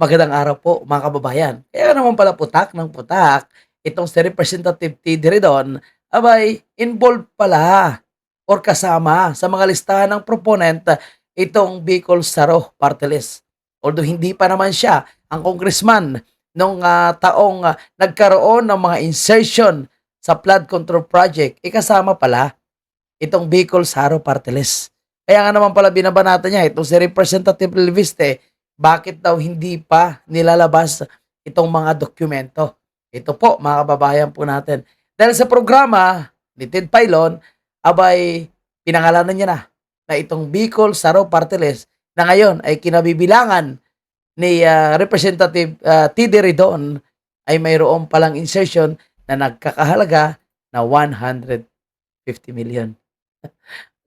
Magandang araw po mga kababayan. Kaya naman pala putak ng putak, itong si Representative T. Diridon, abay, involved pala or kasama sa mga listahan ng proponent itong Bicol Saro Party List. Although hindi pa naman siya ang congressman nung taong nagkaroon ng mga insertion sa flood control project, ikasama pala itong Bicol Saro Party List. Kaya nga naman pala binabanatan niya itong si Representative Leviste, bakit daw hindi pa nilalabas itong mga dokumento. Ito po, mga kababayan po natin. Dahil sa programa ni Ted Filon, abay, pinangalanan niya na itong Bicol Saro Party List na ngayon ay kinabibilangan ni Representative T.D. Ridon ay mayroon palang insertion na nagkakahalaga na 150 million.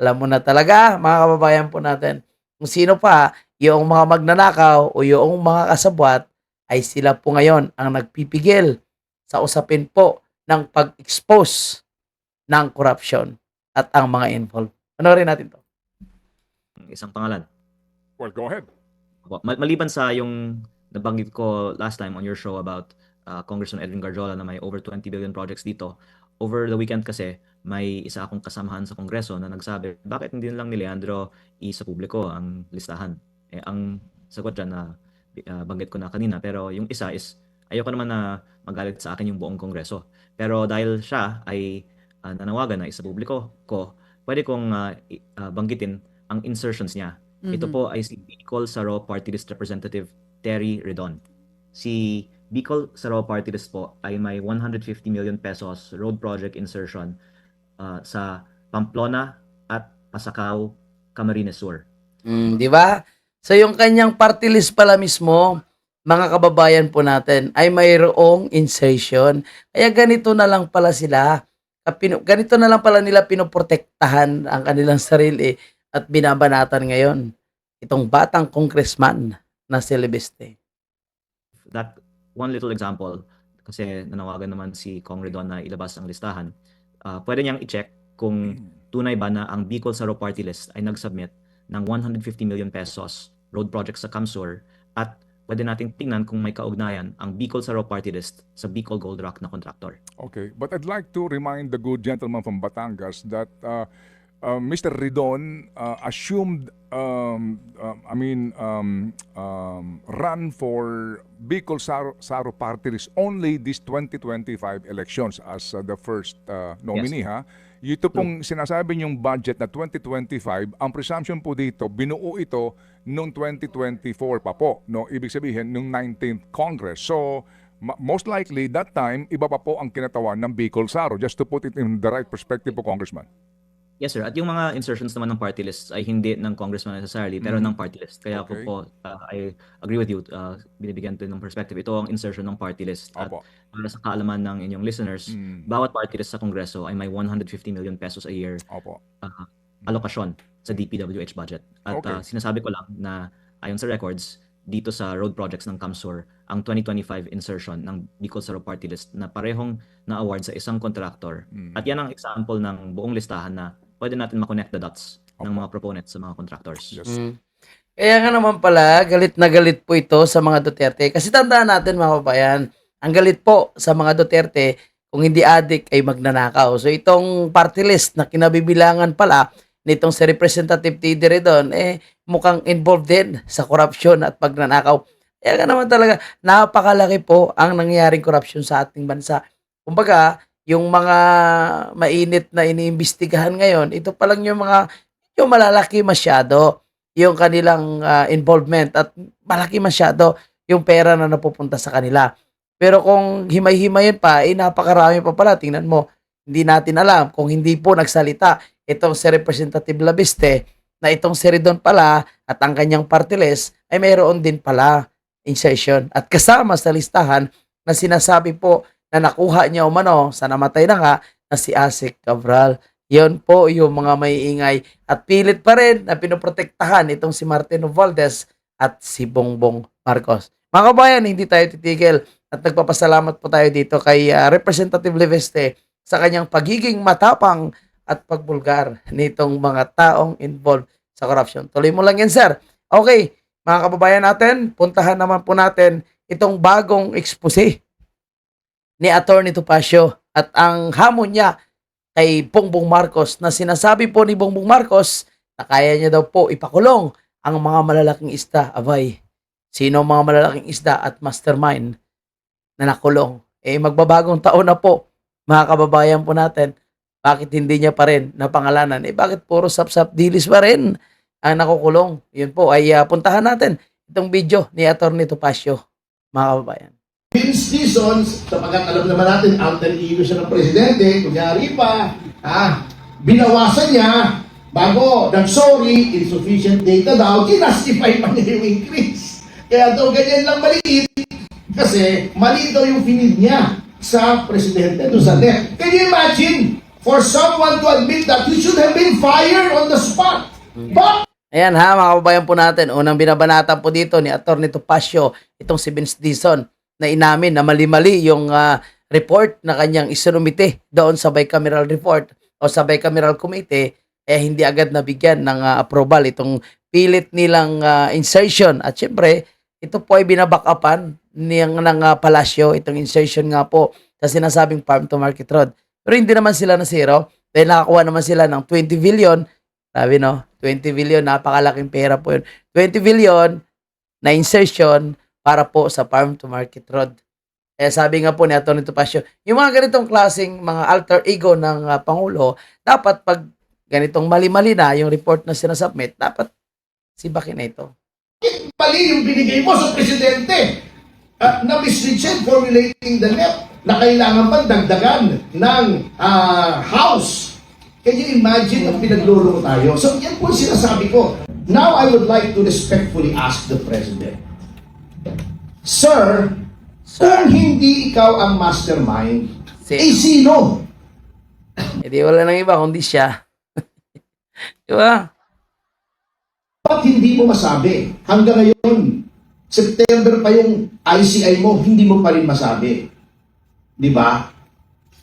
Alam mo na talaga, mga kababayan po natin, kung sino pa yung mga magnanakaw o yung mga kasabwat ay sila po ngayon ang nagpipigil sa usapin po ng pag-expose ng corruption at ang mga involved. Panoorin natin to. Isang pangalan. Well, go ahead. Maliban sa yung nabanggit ko last time on your show about Congressman Edwin Garjola na may over 20 billion projects dito, over the weekend kasi may isa akong kasamahan sa Kongreso na nagsabi, bakit hindi lang ni Leandro sa publiko ang listahan? Ang sagot dyan na banggit ko na kanina, pero yung isa is, ayoko naman na magalit sa akin yung buong Kongreso. Pero dahil siya ay nanawagan na isa publiko ko, pwede kong banggitin ang insertions niya. Ito po ay si Bicol Saro Party List Representative Terry Redon. Si Bicol Saro Party List po ay may 150 million pesos road project insertion sa Pamplona at Pasacao, Camarines Sur. Di ba? So yung kanyang party list pala mismo, mga kababayan po natin, ay mayroong insertion. Kaya ganito na lang pala sila. Ganito na lang pala nila pinoprotektahan ang kanilang sarili at binabanatan ngayon itong batang congressman na si Leviste. That one little example, kasi nanawagan naman si Kong Redon na ilabas ang listahan, pwede niyang i-check kung tunay ba na ang Bicol Saro Party List ay nag-submit ng 150 million pesos road project sa Camsur, at pwede nating tingnan kung may kaugnayan ang Bicol Saro Party List sa Bicol Gold Rock na contractor. Okay, but I'd like to remind the good gentleman from Batangas that Mr. Ridon assumed, run for Bicol Saro Party List only this 2025 elections as the first nominee, Yes. ha? Ito pong sinasabi niyong budget na 2025, ang presumption po dito, binuo ito noong 2024 pa po, no? Ibig sabihin, noong 19th Congress. So, most likely, that time, iba pa po ang kinatawan ng Bicol Saro, just to put it in the right perspective po, Congressman. Yes, sir. At yung mga insertions naman ng party list ay hindi ng congressman necessarily, pero ng party list. Kaya Okay. po, I agree with you, binibigyan ko ng perspective. Ito ang insertion ng party list. At Opo. para sa kaalaman ng inyong listeners, bawat party list sa Kongreso ay may 150 million pesos a year Opo. alokasyon sa DPWH budget. At Okay. sinasabi ko lang na ayon sa records, dito sa road projects ng Camsur, ang 2025 insertion ng Bicol Saro Party List na parehong na-award sa isang contractor. At yan ang example ng buong listahan na pwede natin ma-connect the dots ng mga proponents sa mga contractors. Yes. Kaya nga naman pala, galit na galit po ito sa mga Duterte. Kasi tandaan natin mga kababayan, ang galit po sa mga Duterte, kung hindi adik ay magnanakaw. So itong party list na kinabibilangan pala nitong si Representative T. Diridon, mukhang involved din sa corruption at pagnanakaw. Kaya nga naman talaga, napakalaki po ang nangyaring corruption sa ating bansa. Kumbaga, yung mga mainit na iniimbestigahan ngayon, ito pa lang yung malalaki masyado yung kanilang involvement at malaki masyado yung pera na napupunta sa kanila. Pero kung himay-himayin pa, napakarami pa pala. Tingnan mo, hindi natin alam kung hindi po nagsalita itong si Representative Labiste na itong si Ridon pala at ang kanyang party list ay mayroon din pala insertion. At kasama sa listahan na sinasabi po na nakuha niya umano sa namatay na nga na si Asik Cabral. Yon po yung mga maiingay at pilit pa rin na pinoprotektahan itong si Martin Valdez at si Bongbong Marcos. Mga kabayan, hindi tayo titigil at nagpapasalamat po tayo dito kay Representative Leveste sa kanyang pagiging matapang at pagbulgar nitong mga taong involved sa corruption. Tuloy mo lang yan, sir. Okay, mga kababayan natin, puntahan naman po natin itong bagong expose ni Atty. Topacio at ang hamon niya kay Bongbong Marcos na sinasabi po ni Bongbong Marcos na kaya niya daw po ipakulong ang mga malalaking isda. Abay, sino ang mga malalaking isda at mastermind na nakulong? Eh, magbabagong taon na po, mga kababayan po natin. Bakit hindi niya pa rin napangalanan? Eh, bakit puro sap-sap dilis pa rin ang nakukulong? Yun po ay puntahan natin itong video ni Atty. Topacio, mga kababayan. Vince Seasons, sapagkat alam naman natin, alter ego siya ng presidente, kunyari pa, binawasan niya, bago nag-sorry, insufficient data daw, kinastify pa niya yung increase. Kaya daw ganyan lang maliit, kasi mali daw yung finid niya sa presidente, doon sa left. Can you imagine, for someone to admit that he should have been fired on the spot? But Ayan ha, mga kababayan po natin, unang binabanatan po dito ni Atty. Topacio, itong si Vince Dizon, na inamin na mali-mali yung report na kanyang isinumite doon sa bicameral report o sa bicameral committee, hindi agad nabigyan ng approval itong pilit nilang insertion. At syempre, ito po ay binabackupan ng palasyo, itong insertion nga po sa sinasabing farm to market road. Pero hindi naman sila na zero, dahil nakakuha naman sila ng 20 billion. Sabi no, 20 billion, napakalaking pera po yun. 20 billion na insertion para po sa farm to market road. Eh sabi nga po ni Atty. Topacio, yung mga ganitong klaseng mga alter ego ng Pangulo, dapat pag ganitong mali-mali na yung report na sinasubmit, dapat sibakin na ito. mali yung binigay mo sa presidente na mislead siya in formulating the NEP na kailangan pa dagdagan ng House. Can you imagine ang pinaglulong tayo? So yan po sinasabi ko. Now I would like to respectfully ask the President, Sir, kung hindi ikaw ang mastermind, sino? Hindi wala nang iba kundi siya. Diba? Ba't hindi mo masabi? Hanggang ngayon, September pa yung ICI mo, hindi mo pa rin masabi. Di ba?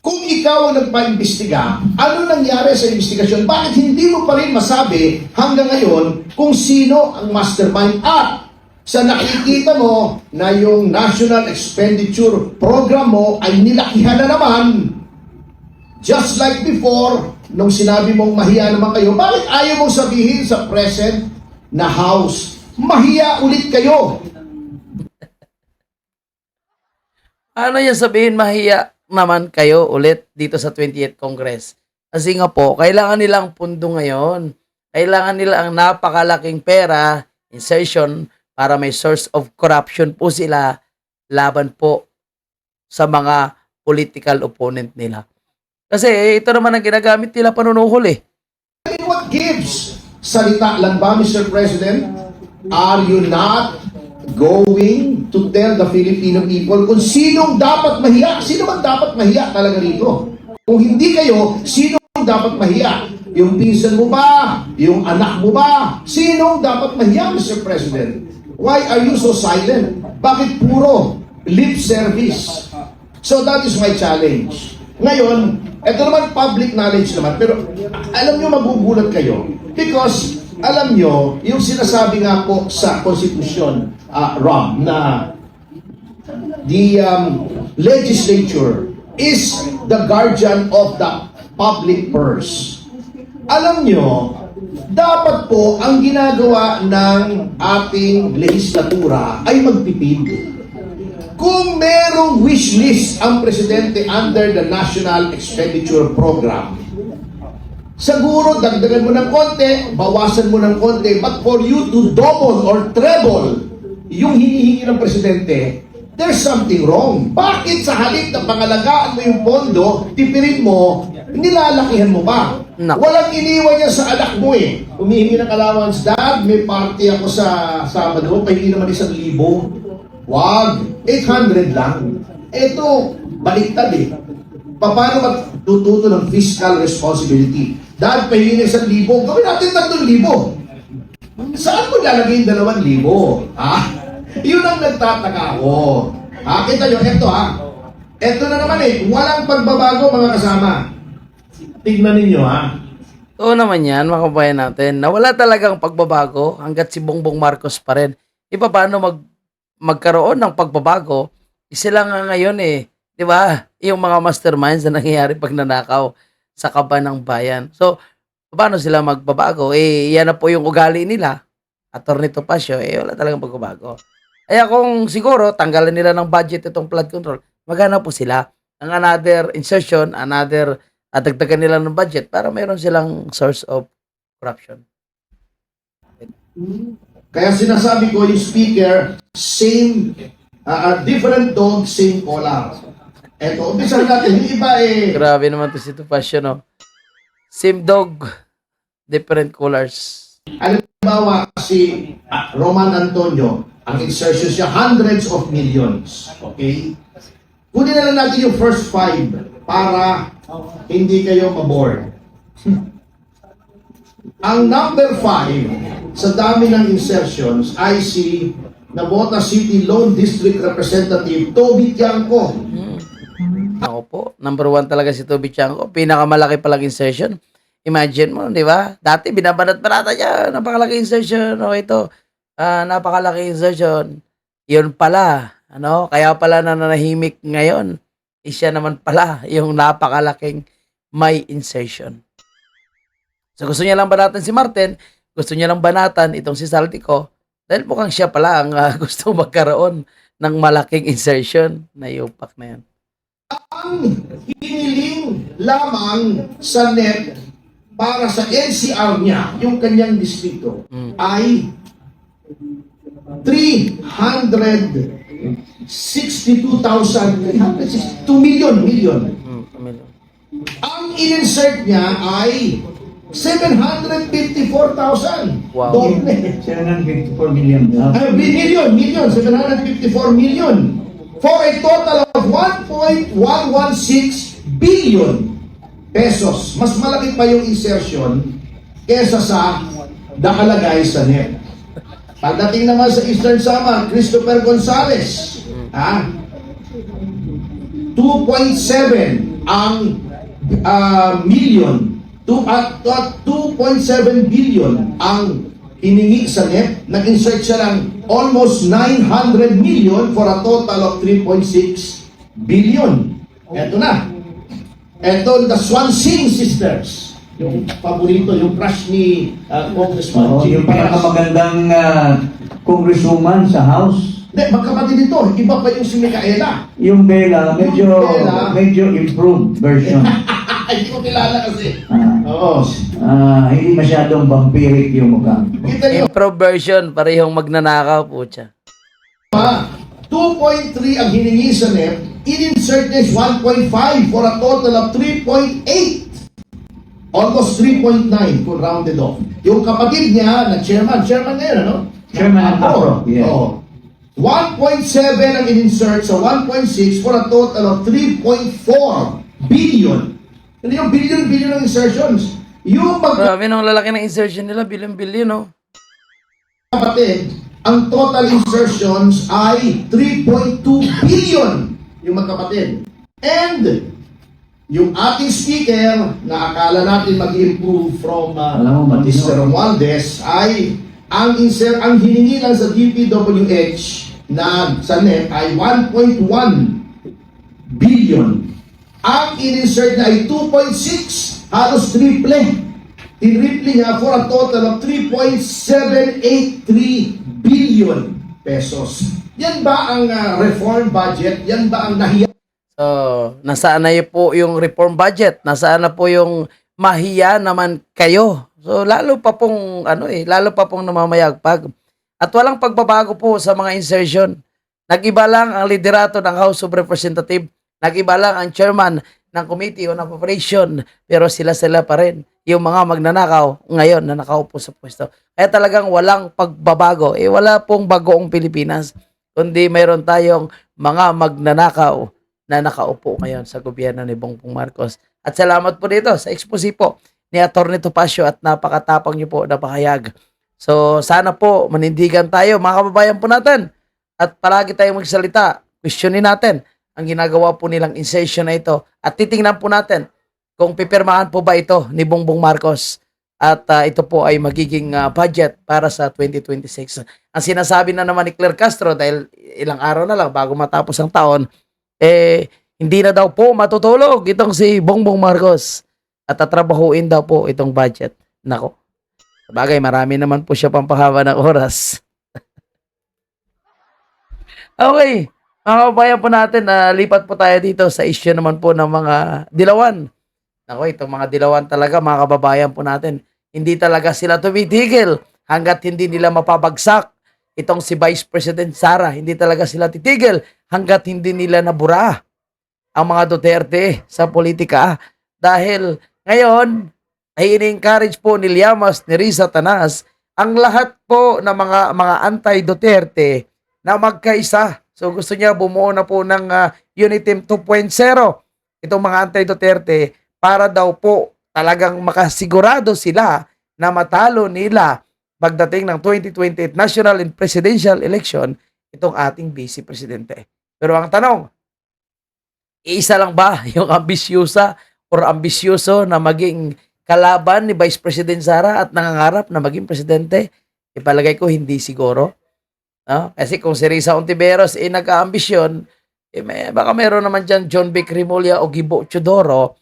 Kung ikaw ang nagpa-imbestiga, ano nangyari sa investigasyon? Bakit hindi mo pa rin masabi hanggang ngayon kung sino ang mastermind? At sa nakikita mo na yung National Expenditure Program mo ay nilakihan na naman, just like before, nung sinabi mong mahiya naman kayo, bakit ayaw mong sabihin sa present na House, mahiya ulit kayo? Ano yung sabihin, mahiya naman kayo ulit dito sa 28th Congress? Kasi nga po, kailangan nilang pundo ngayon. Kailangan nila ang napakalaking pera, insertion, para may source of corruption po sila laban po sa mga political opponent nila. Kasi ito naman ang ginagamit nila panunuhol eh. I mean, what gives? Salita lang ba, Mr. President? Are you not going to tell the Filipino people kung sinong dapat mahiya? Sino man dapat mahiya talaga rito? Kung hindi kayo, sinong dapat mahiya? Yung pinsan mo ba? Yung anak mo ba? Sinong dapat mahiya, Mr. President? Why are you so silent? Bakit puro lip service? So that is my challenge. Ngayon, ito naman public knowledge naman, pero alam nyo, magugulat kayo because alam nyo, yung sinasabi nga po sa Constitution, Rob, na the legislature is the guardian of the public purse. Alam nyo, dapat po ang ginagawa ng ating legislatura ay magtipid. Kung merong wish list ang presidente under the National Expenditure Program, siguro dagdagan mo ng konti, bawasan mo ng konti, but for you to double or treble yung hinihingi ng presidente, there's something wrong. Bakit sa halip na pangalagaan mo yung pondo, tipirin mo, nilalakihan mo ba? No. Walang iniwan niya sa anak mo eh. Humihingi ng allowance, Dad, may party ako sa Sabado, pahingi naman 1,000. Wag, 800 lang. Ito, baliktad eh. Paano matututo ng fiscal responsibility? Dahil pahingi ng 1,000, gawin natin 3,000. Saan mo lalagay yung 2,000? Yun ang nagtataka ako. Kita nyo, eto Eto na naman eh, walang pagbabago mga kasama. Tignan ninyo Oo naman yan, mga kabayan natin, na wala talagang pagbabago hanggat si Bongbong Marcos pa rin iba paano magkaroon ng pagbabago, sila nga ngayon eh, 'di ba? Yung mga masterminds na nangyayari pag nanakaw sa kaban ng bayan. So, paano sila magbabago? Eh, yan na po yung ugali nila. Attorney Topacio, eh wala talagang pagbabago. Kaya kung siguro tanggalan nila ng budget itong flood control, maghanap po sila ng another insertion, another dagdagan nila ng budget para mayroon silang source of corruption. Kaya sinasabi ko yung speaker, same, different dog, same collar. Eto, umpisahan natin. Yung iba eh, Grabe naman to si Topacio, no? Same dog, different colors. halimbawa si Roman Antonio, ang insertion siya, hundreds of millions. Okay? Kunin na lang natin yung first five para hindi kayo maboard. Ang number 5 sa dami ng insertions ay si Nabota City Lone District Representative Toby Tiangco. Ako po, number 1 talaga si Toby Tiangco. Pinakamalaki palang insertion. Imagine mo, di ba? Dati binabanat-banata niya, napakalaki insertion. O ito, napakalaki insertion. Yun pala, ano? Kaya pala nananahimik ngayon. Siya naman pala yung napakalaking may insertion. So gusto niya lang banatan si Martin, gusto niya lang banatan itong si Saltico, dahil mukhang siya pala ang gusto magkaroon ng malaking insertion na yupak na yan. Ang hiniling lamang sa NEP para sa NCR niya, yung kanyang distrito, ay 362,000, 2 million. Ang in-insert niya ay 754,000. Wow. Doble. 754 million. Million, 754 million. For a total of 1.116 billion pesos. Mas malaki pa yung insertion kesa sa nakalagay sa NEP. Pagdating naman sa Eastern Samar, Christopher Gonzales, 2.7 ang million. 2.7 billion ang hiningi sa NEP. Nag-insert siya ng almost 900 million for a total of 3.6 billion. Eto na. Eto, the Swansing Sisters. Yung paborito, yung crush ni Congressman Oh, Jimmy yung Diaz. pinakamagandang congresswoman sa House. Hindi, magkapatid ito. Iba pa yung si Micaela. Yung Bella, medyo Bella. medyo improved version. Hindi ko kilala kasi. Ah, Oo. hindi masyadong vampiric yung mukha. Kita niyo, Impro version, parehong magnanakaw po siya. 2.3 ang hiningi sa NEP, in-insert is 1.5 for a total of 3.8. Almost 3.9 kung rounded off. Yung kapatid niya na chairman ngayon, ano? Chairman ng APRO, yeah. Oo. 1.7 ang in-insert sa 1.6 for a total of 3.4 billion. Hindi yung billion ng insertions. Yung Grabe nung lalaki ng insertion nila, billion-billion, no? magkapatid, ang total insertions ay 3.2 billion yung magkapatid. And yung ating speaker na akala natin mag-improve from Alam mo, matino. Mr. Romualdez ay ang hiningi lang sa DPWH na sa NEP ay 1.1 billion. Ang in-insert na ay 2.6, halos triple. Tinriple niya for a total of 3.783 billion pesos. Yan ba ang reform budget? Yan ba ang nahiya? So, nasaan na po yung reform budget? Nasaan na po yung mahiya naman kayo? So, lalo pa pong namamayagpag. At walang pagbabago po sa mga insertion. Nag-iba lang ang liderato ng House of Representatives. Nag-iba lang ang chairman ng Committee on Appropriation. Pero sila pa rin. Yung mga magnanakaw ngayon na nakaupo sa pwesto. Kaya talagang walang pagbabago. Wala pong bagoong Pilipinas. Kundi mayroon tayong mga magnanakaw na nakaupo ngayon sa gobyerno ni Bongbong Marcos. At salamat po dito sa expose po ni Atty. Topacio at napakatapang niyo po na pahayag. So sana po manindigan tayo mga kababayan po natin at palagi tayong magsalita. Questionin natin ang ginagawa po nilang insertion na ito at titingnan po natin kung pipirmahan po ba ito ni Bongbong Marcos at ito po ay magiging budget para sa 2026. Ang sinasabi na naman ni Claire Castro dahil ilang araw na lang bago matapos ang taon, hindi na daw po matutulog itong si Bongbong Marcos at tatrabahuin daw po itong budget. Nako. Sabagay, marami naman po siya pampahaba ng oras. Okay. Mga kababayan po natin, lipat po tayo dito sa issue naman po ng mga dilawan. Ako, itong mga dilawan talaga, mga kababayan po natin, hindi talaga sila tumitigil hanggat hindi nila mapabagsak. Itong si Vice President Sara, hindi talaga sila titigil hanggat hindi nila nabura ang mga Duterte sa politika. Dahil ngayon, ay in-encourage po ni Llamas, ni Risa Tanas, ang lahat po ng mga anti-Duterte na magkaisa. So gusto niya bumuo na po ng Unit Team 2.0 itong mga anti-Duterte para daw po talagang makasigurado sila na matalo nila pagdating ng 2028 national and presidential election itong ating vice presidente. Pero ang tanong, iisa lang ba yung ambisyosa or ambisyoso na maging kalaban ni Vice President Sara at nangangarap na maging presidente? Ipalagay ko hindi siguro. No? Kasi kung si Risa Ontiveros nag-aambisyon, baka meron naman dyan John Vic Rimulya o Gibo Chodoro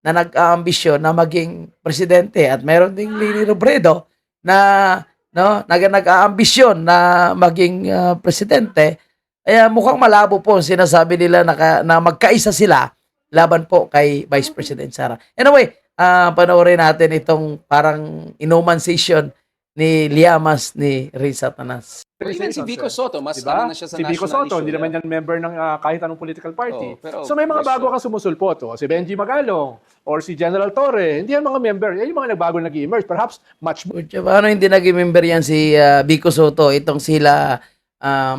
na nag-aambisyon na maging presidente at meron ding Lini Robredo na nag-aambisyon na maging presidente. Kaya mukhang malabo po sinasabi nila na magkaisa sila laban po kay Vice President Sara. Anyway, panoorin natin itong parang inuman session ni Llamas ni Risa Tanas. Pero even si Vico Soto, mas Diba? ano na siya sa Si Vico national Soto, issue. hindi naman yan member ng kahit anong political party. Oo, pero so may mga question. bago ka sumusulpot. Si Benji Magalong or si General Torre, hindi yan mga member. Yan yung mga nagbago nag-emerge. Perhaps much more. Paano hindi naging member yan si Vico Soto, itong sila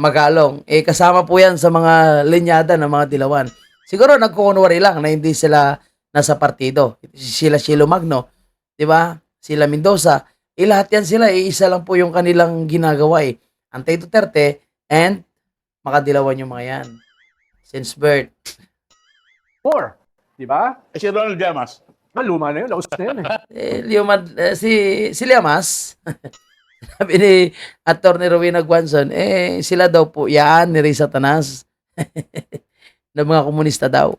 Magalong? Kasama po yan sa mga linyada ng mga dilawan. Siguro nagkukunwari lang na hindi sila nasa partido. Sila Shilo Magno, di ba? Sila Mendoza. Lahat yan sila, isa lang po yung kanilang ginagawa Anti-Duterte and makadilawan yung mga yan. Since birth. More. Di ba? Si Ronald Llamas. Luma na yun. Lausas na yun. Si Llamas, sabi ni Atty. Rowena Guanzon, sila daw po, yan, ni Risa Tanas, ng mga komunista daw.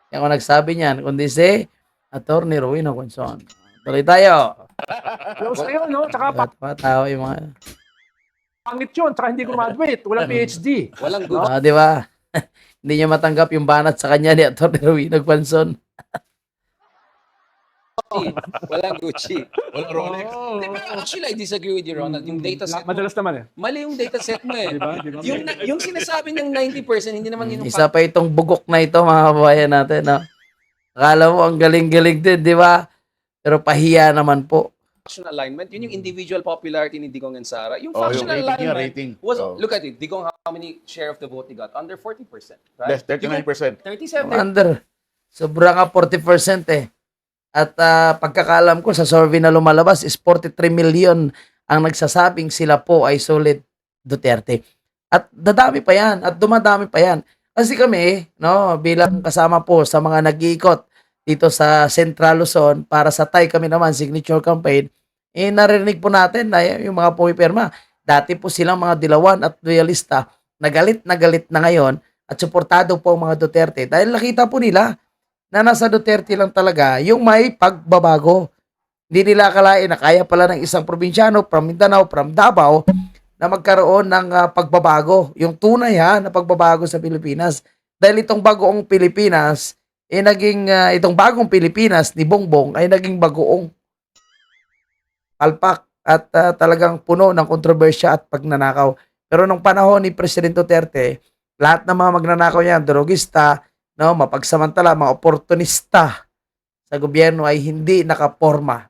Kaya ako nagsabi niyan, kundi si Atty. Rowena Guanzon. Tuloy tayo. Lausas na yun, no? Tsaka Tao yung mga... pangit yun. Tsaka hindi graduate. Walang PhD. Walang good. Di ba? Hindi niya matanggap yung banat sa kanya ni Atty. Rowena Guanzon. Walang Gucci. Walang Rolex. Di ba, actually, I disagree with you, Ronald. Yung data set mo, Madalas naman mali yung data set mo Di ba? Di ba? Yung sinasabi ng 90%, hindi naman yun yung Isa pa itong bugok na ito, mga kababayan natin. No? Akala mo ang galing-galing din, di ba? Pero pahiya naman po. functional alignment. Yun yung individual popularity ni Digong and Sara. Yung Oh, functional yung rating niya, alignment rating. was, Oh. look at it, Digong, how many share of the vote he got? Under 40%. Right? Less, 39%. 37. Under. Sobra nga 40% At pagkakalam ko sa survey na lumalabas is 43 million ang nagsasabing sila po ay solid Duterte. At dadami pa yan. At dumadami pa yan. Kasi kami, no, bilang kasama po sa mga nag-iikot dito sa Central Luzon para sa Tay kami naman, signature campaign, narinig po natin na yung mga pumipirma. Dati po silang mga dilawan at loyalista na galit na ngayon at suportado po ang mga Duterte dahil nakita po nila na nasa Duterte lang talaga yung may pagbabago. Hindi nila akalain na kaya pala ng isang probinsyano from Mindanao, from Davao na magkaroon ng pagbabago. Yung tunay na pagbabago sa Pilipinas. Dahil itong bagoong Pilipinas, itong bagong Pilipinas ni Bongbong ay naging bagoong palpak at talagang puno ng kontrobersya at pagnanakaw. Pero nung panahon ni President Duterte, lahat ng mga magnanakaw niyan, drogista, no, mapagsamantala, mga oportunista sa gobyerno ay hindi nakaporma.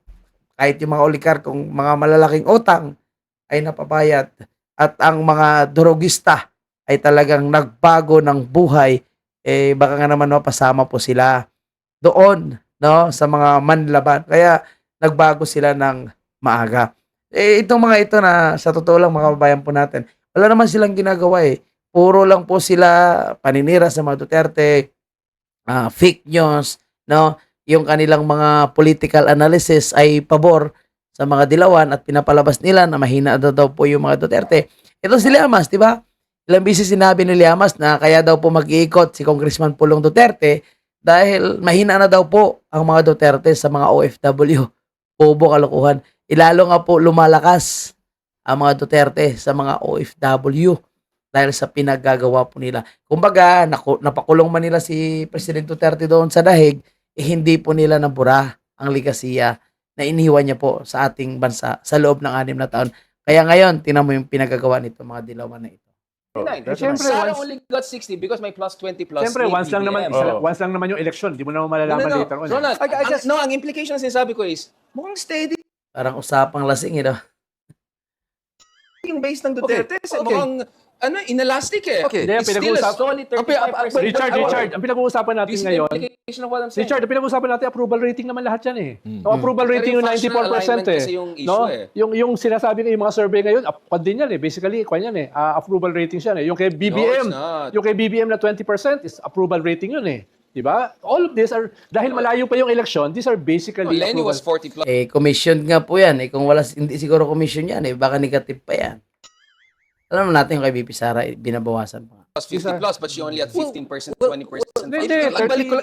Kahit yung mga oligarkong mga malalaking utang ay napabayad at ang mga drogista ay talagang nagbago ng buhay, baka nga naman mapasama po sila doon, no, sa mga manlaban. Kaya nagbago sila ng maaga. Itong mga ito na sa totoo lang mga kababayan po natin, wala naman silang ginagawa Puro lang po sila paninira sa mga Duterte, fake news, no? yung kanilang mga political analysis ay pabor sa mga dilawan at pinapalabas nila na mahina daw po yung mga Duterte. Ito si Llamas, di ba? Ilang beses sinabi ni Llamas na kaya daw po mag-iikot si Congressman Pulong Duterte dahil mahina na daw po ang mga Duterte sa mga OFW. Bobo, kalokohan. Ilalo nga po lumalakas ang mga Duterte sa mga OFW dahil sa pinaggagawa po nila. Kumbaga, napakulong man nila si President Duterte doon sa dahig, hindi po nila nabura ang ligasiya na iniwan niya po sa ating bansa sa loob ng 6 na taon. Kaya ngayon, tingnan mo yung pinagagawa nito, mga dilawan na ito. Siyempre, Sara once- only got 60 because may plus 20 plus Siyempre, 8 once lang naman, BBM. once lang naman yung election. Di mo naman malalaman later on. Ronald, ang implication na sinasabi ko is, mukhang steady Parang usapang lasing, you know? yung base ng Duterte. Okay. Mukhang, inelastic eh. Okay. Hindi, It's still a pinag-uusap- solid 35%. Richard, ang pinag-uusapan Do you natin see the ngayon, implication of what I'm saying? Richard, ang pinag-uusapan natin, approval rating naman lahat yan eh. No, approval rating yung Pero yung functional 94% alignment eh. kasi yung issue No? eh. Yung sinasabi ng mga survey ngayon, kwan din yan eh. Basically, kwan yan eh. Approval rating yan eh. Yung kay BBM, not. yung kay BBM na 20% is approval rating yun eh. Diba? All of this are, dahil malayo pa yung election, these are basically Lenny approval. was 40 plus Commission nga po yan. Kung wala, hindi siguro commission yan, baka negative pa yan. Alam natin yung kay BP Sara, binabawasan pa. 50 plus, but she only had 15%, 20%. Hindi,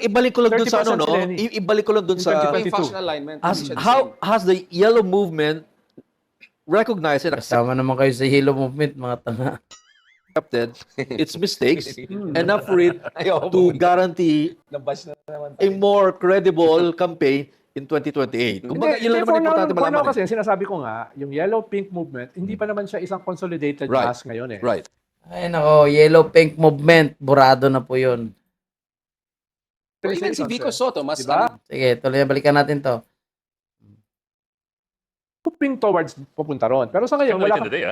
Ibalik ko lang dun sa 30% ano, no? si Lenny. Ibalik ko lang dun sa... Yung functional alignment. As, hindi siya the how same. has the yellow movement recognized and Kasama naman kayo sa Hilo Movement, mga tanga. accepted its mistakes enough for it to guarantee Nabash na naman. a more credible campaign in 2028. Kumbaga, yun lang naman importante for now malaman. kasi, sinasabi ko nga, yung yellow-pink movement, hindi pa naman siya isang consolidated Right. mass ngayon eh. Right. Ay nako, Yellow Pink Movement, burado na po yun. Even si Vico Soto, mas Diba? Sige, tuloy na balikan natin to. Moving towards pupunta ron. Pero sa ngayon,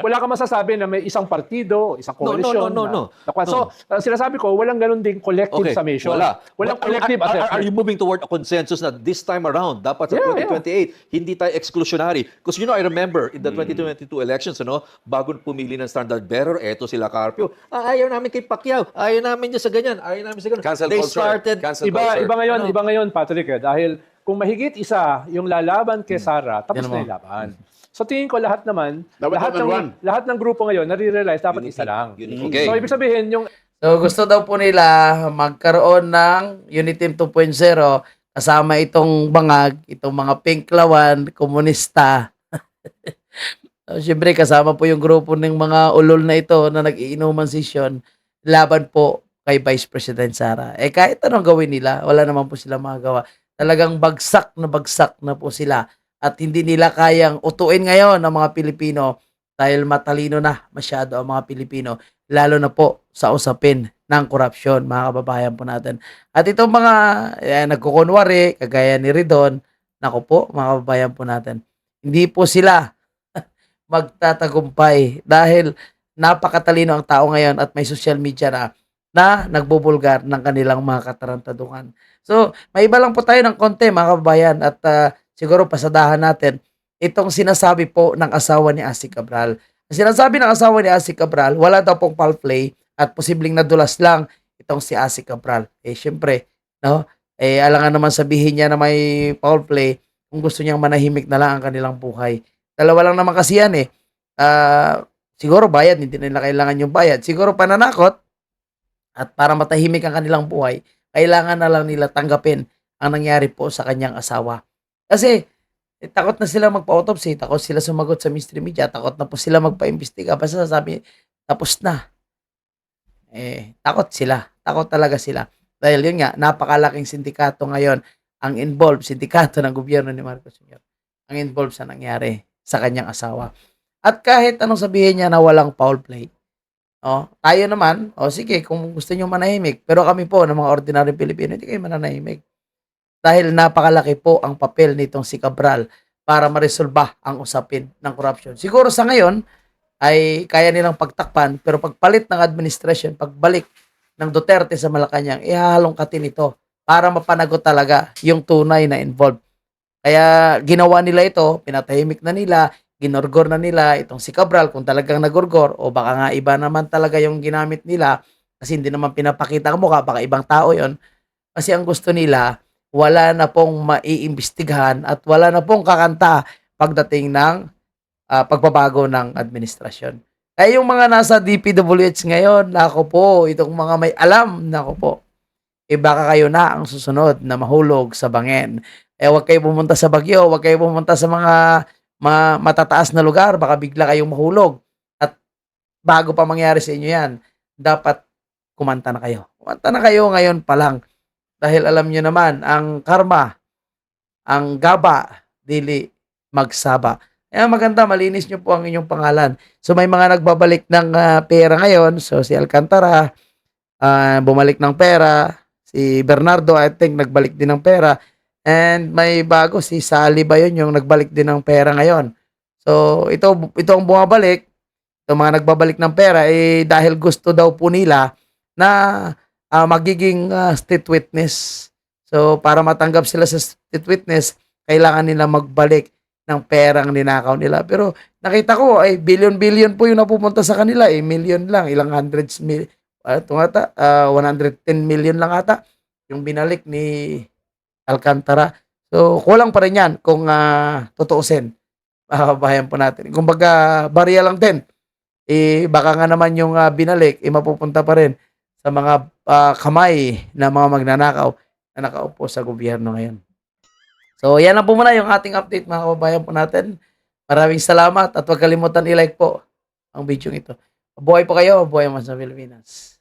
wala ka masasabi na may isang partido, isang coalition. no. So, sinasabi ko, walang ganun ding collective summation. Wala. Walang But collective are assessment. you moving toward a consensus na this time around, dapat sa Yeah, 2028, hindi tayo exclusionary? Because I remember in the 2022 elections, bago pumili ng standard bearer, eto sila Carpio. Ayaw namin kay Pacquiao. Ayaw namin niya sa ganyan. Ayaw namin sa ganyan. Cancel They culture. started... Cancel Iba culture. ngayon, Patrick, dahil kung mahigit isa yung lalaban kay Sara, tapos Yan na mo. yung laban. So tingin ko lahat naman, Dapat number one. lahat ng grupo ngayon, nare-realize dapat isa lang. Okay. So ibig sabihin, yung So gusto daw po nila magkaroon ng Uniteam 2.0 kasama itong bangag, itong mga pinklawan, komunista. So, siyempre kasama po yung grupo ng mga ulol na ito na nag-iinuman session laban po kay Vice President Sara. Kahit anong gawin nila, wala naman po sila magagawa. Talagang bagsak na po sila at hindi nila kayang utuin ngayon ang mga Pilipino dahil matalino na masyado ang mga Pilipino, lalo na po sa usapin ng korupsyon, mga kababayan po natin. At itong mga nagkukunwari, kagaya ni Ridon, naku po, mga kababayan po natin, hindi po sila magtatagumpay dahil napakatalino ang tao ngayon at may social media na nagbubulgar ng kanilang mga katarantaduhan. So, may iba lang po tayo ng konti, mga kababayan, at siguro pasadahan natin itong sinasabi po ng asawa ni Asik Cabral. Ang sinasabi ng asawa ni Asik Cabral, wala daw pong foul play at posibleng nadulas lang itong si Asik Cabral. Syempre, no? Alangan naman sabihin niya na may foul play kung gusto niyang manahimik na lang ang kanilang buhay. Dalawa lang naman kasi yan siguro bayad, hindi nila kailangan yung bayad. Siguro pananakot at para matahimik ang kanilang buhay, kailangan na lang nila tanggapin ang nangyari po sa kanyang asawa. Kasi takot na sila magpa-autopsy, takot sila sumagot sa mystery media, takot na po sila magpa-imbestiga. Basta sasabi, tapos na. Takot sila. Takot talaga sila. Dahil yun nga, napakalaking sindikato ngayon ang involved, sindikato ng gobyerno ni Marcos Jr. Ang involved sa nangyari sa kanyang asawa. At kahit anong sabihin niya na walang foul play, tayo naman, sige, kung gusto niyo manahimik, pero kami po, ng mga ordinary Pilipino, hindi kayo mananahimik. Dahil napakalaki po ang papel nitong si Cabral para maresolba ang usapin ng corruption. Siguro sa ngayon ay kaya nilang pagtakpan, pero pagpalit ng administration, pagbalik ng Duterte sa Malacanang, ihahalongkatin ito para mapanagot talaga yung tunay na involved. Kaya ginawa nila ito, pinatahimik na nila, ginorgor na nila itong si Cabral kung talagang nagorgor o baka nga iba naman talaga yung ginamit nila kasi hindi naman pinapakita ang mukha, baka ibang tao yon. Kasi ang gusto nila wala na pong maiimbestigahan at wala na pong kakanta pagdating ng pagbabago ng administrasyon. Kaya yung mga nasa DPWH ngayon, nako po, itong mga may alam, nako po, baka kayo na ang susunod na mahulog sa bangin. Huwag kayo pumunta sa Bagyo, huwag kayo pumunta sa mga matataas na lugar, baka bigla kayong mahulog. At bago pa mangyari sa inyo yan, dapat kumanta na kayo. Kumanta na kayo ngayon pa lang. Dahil alam nyo naman, ang karma, ang gaba, dili magsaba. Kaya maganda, malinis nyo po ang inyong pangalan. So may mga nagbabalik ng pera ngayon. So si Alcantara, bumalik ng pera. Si Bernardo, I think, nagbalik din ng pera. And may bago, si Sally ba yun, yung nagbalik din ng pera ngayon. So ito ang bumabalik. Itong mga nagbabalik ng pera, dahil gusto daw po nila na magiging state witness. So, para matanggap sila sa state witness, kailangan nila magbalik ng perang ninakaw nila. Pero nakita ko, ay billion-billion po yung napupunta sa kanila. Million lang, ilang hundreds million. 110 million lang ata yung binalik ni Alcantara. So, kulang pa rin yan kung tutuusin. Bayan po natin. Kung baga, barya lang din. Baka nga naman yung binalik, mapupunta pa rin sa mga kamay na mga magnanakaw na nakaupo sa gobyerno ngayon. So, yan lang po muna yung ating update mga kababayan po natin. Maraming salamat at huwag kalimutan i-like po ang video ito. Buhay po kayo, buhay mo sa Pilipinas.